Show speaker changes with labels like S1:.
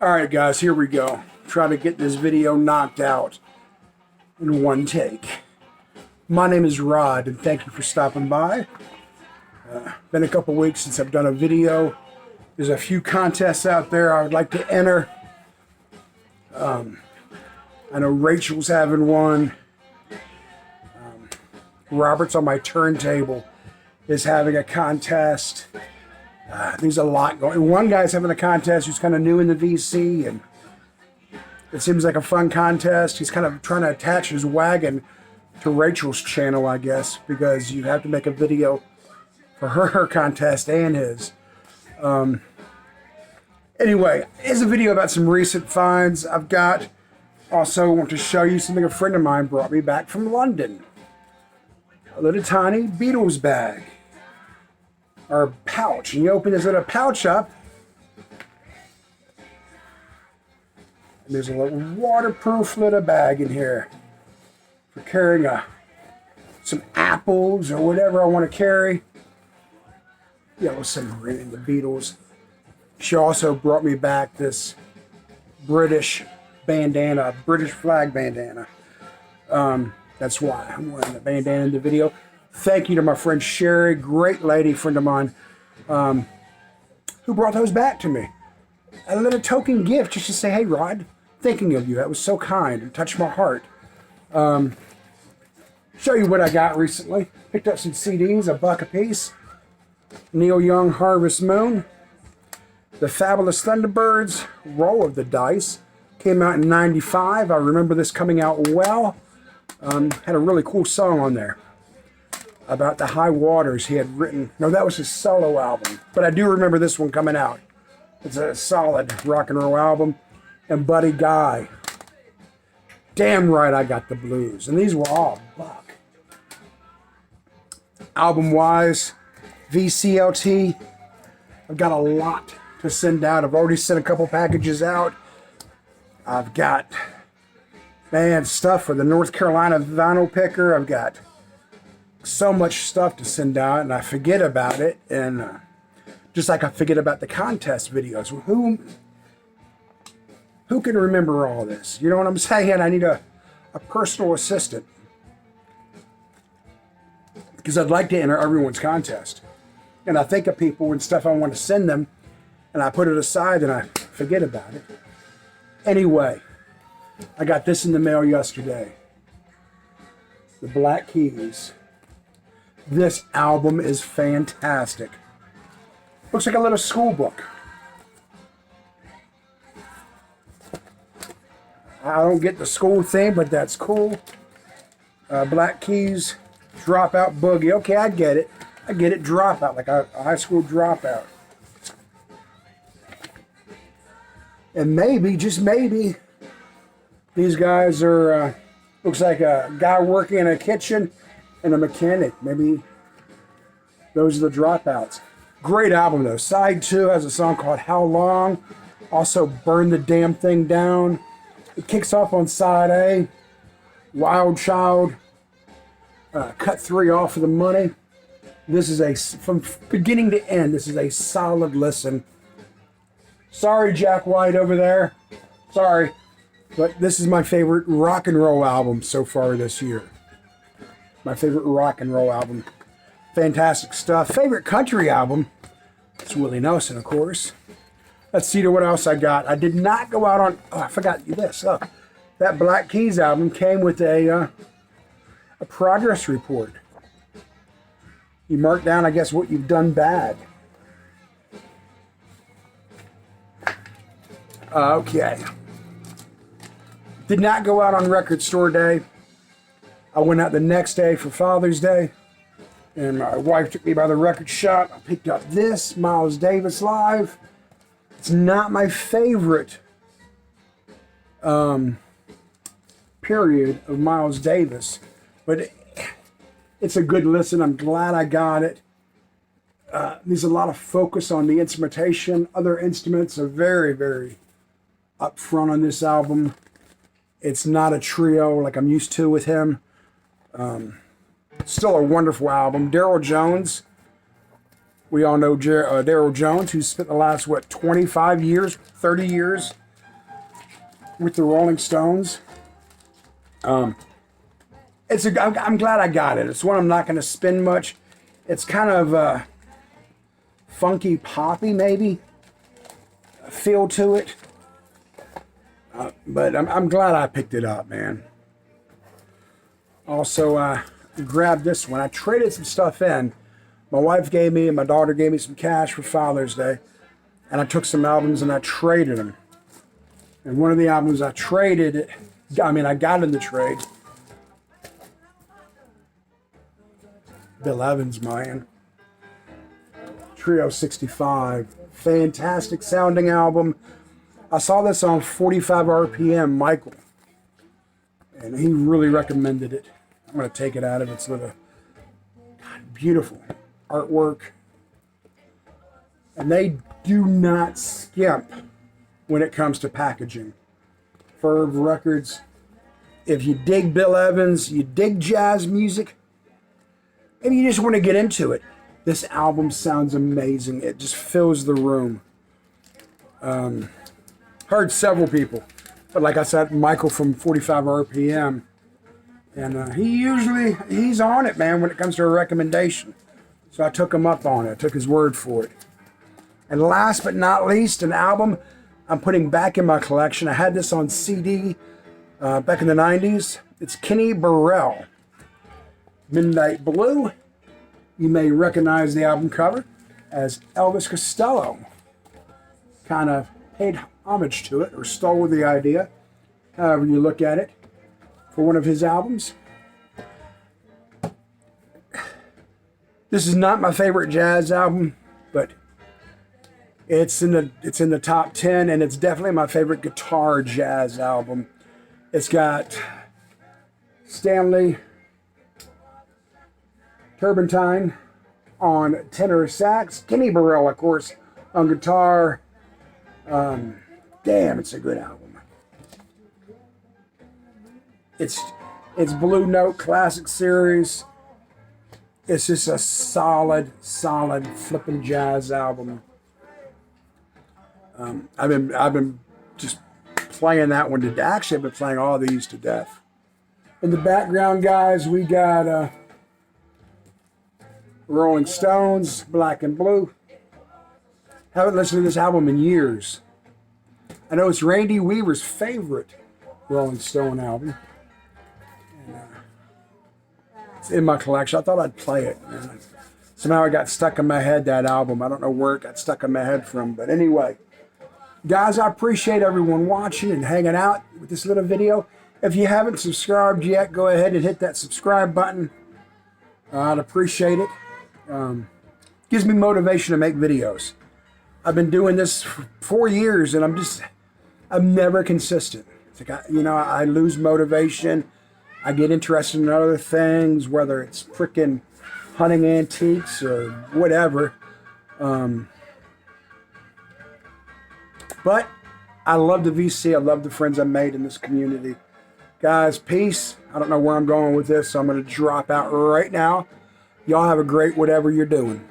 S1: Alright guys, here we go. Try to get this video knocked out in one take. My name is Rod and thank you for stopping by. Been a couple weeks since I've done a video. There's a few contests out there I would like to enter. I know Rachel's having one. Robert's on my turntable is having a contest. There's a lot going. One guy's having a contest who's kind of new in the VC, and it seems like a fun contest. He's kind of trying to attach his wagon to Rachel's channel, I guess, because you have to make a video for her contest and his. Anyway, here's a video about some recent finds I've got. Also want to show you something a friend of mine brought me back from London. A little tiny Beatles bag. Or pouch. And you open this little pouch up. And there's a little waterproof little bag in here. For carrying some apples or whatever I want to carry. Yellow Submarine, the Beatles. She also brought me back this British bandana, British flag bandana. That's why I'm wearing the bandana in the video. Thank you to my friend Sherry, great lady friend of mine, who brought those back to me. A little token gift just to say, hey Rod, thinking of you. That was so kind and touched my heart. Show you what I got recently. Picked up some CDs, $1 a piece. Neil Young, Harvest Moon. The Fabulous Thunderbirds, Roll of the Dice. Came out in '95. I remember this coming out well. Had a really cool song on there about the high waters he had written. No, that was his solo album. But I do remember this one coming out. It's a solid rock and roll album. And Buddy Guy. Damn right I got the blues. And these were all buck. Album-wise, VCLT. I've got a lot to send out. I've already sent a couple packages out. I've got, man, stuff for the North Carolina vinyl picker. I've got so much stuff to send out, and I forget about it. And just like I forget about the contest videos. Who can remember all this? You know what I'm saying? I need a personal assistant. Because I'd like to enter everyone's contest. And I think of people and stuff I want to send them, and I put it aside and I forget about it. Anyway, I got this in the mail yesterday. The Black Keys. This album is fantastic. Looks like a little school book. I don't get the school thing, but that's cool. Black Keys, Dropout Boogie. Okay, I get it. I get it, dropout, like a high school dropout. And maybe, just maybe, these guys are, looks like a guy working in a kitchen and a mechanic. Maybe those are the dropouts. Great album though. Side 2 has a song called How Long. Also Burn the Damn Thing Down. It kicks off on side A. Wild Child. Cut 3 off for the money. This is from beginning to end, this is a solid listen. Sorry, Jack White over there. Sorry. But this is my favorite rock and roll album so far this year. My favorite rock and roll album. Fantastic stuff. Favorite country album. It's Willie Nelson, of course. Let's see what else I got. I did not go out on... Oh, I forgot this. Look, that Black Keys album came with a progress report. You mark down, I guess, what you've done bad. Okay. Did not go out on record store day. I went out the next day for Father's Day. And my wife took me by the record shop. I picked up this, Miles Davis Live. It's not my favorite period of Miles Davis. But it's a good listen. I'm glad I got it. There's a lot of focus on the instrumentation. Other instruments are very, very up front on this album. It's not a trio like I'm used to with him. Still a wonderful album. Daryl Jones. We all know Daryl Jones, who's spent the last, 25 years, 30 years with the Rolling Stones. I'm glad I got it. It's one I'm not going to spin much. It's kind of funky poppy maybe feel to it. But I'm glad I picked it up, man. Also, grabbed this one. I traded some stuff in. My wife gave me and my daughter gave me some cash for Father's Day. And I took some albums and I traded them. And one of the albums I traded, I got in the trade. Bill Evans, man. Trio 65. Fantastic sounding album. I saw this on 45 RPM, Michael. And he really recommended it. I'm going to take it out of its little beautiful artwork. And they do not skimp when it comes to packaging. Ferb Records. If you dig Bill Evans, you dig jazz music, maybe you just want to get into it. This album sounds amazing. It just fills the room. Heard several people, but like I said, Michael from 45 RPM, and he's on it, man, when it comes to a recommendation. So I took him up on it. I took his word for it. And last but not least, an album I'm putting back in my collection. I had this on CD back in the 90s. It's Kenny Burrell. Midnight Blue. You may recognize the album cover as Elvis Costello kind of paid homage to it or stole the idea, however you look at it, for one of his albums. This is not my favorite jazz album, but it's in the top 10, and it's definitely my favorite guitar jazz album. It's got Stanley Turpentine on tenor sax, Kenny Burrell, of course, on guitar. Damn, it's a good album. It's Blue Note Classic Series. It's just a solid flipping jazz album. I've been just playing that one to death. Actually, I've been playing all these to death. In the background, guys, we got Rolling Stones, Black and Blue. Haven't listened to this album in years. I know it's Randy Weaver's favorite Rolling Stone album. And, it's in my collection. I thought I'd play it. Man. Somehow it got stuck in my head, that album. I don't know where it got stuck in my head from. But anyway, guys, I appreciate everyone watching and hanging out with this little video. If you haven't subscribed yet, go ahead and hit that subscribe button. I'd appreciate it. Gives me motivation to make videos. I've been doing this for 4 years, and I'm never consistent. It's like I lose motivation. I get interested in other things, whether it's freaking hunting antiques or whatever. But I love the VC. I love the friends I made in this community. Guys, peace. I don't know where I'm going with this, so I'm going to drop out right now. Y'all have a great whatever you're doing.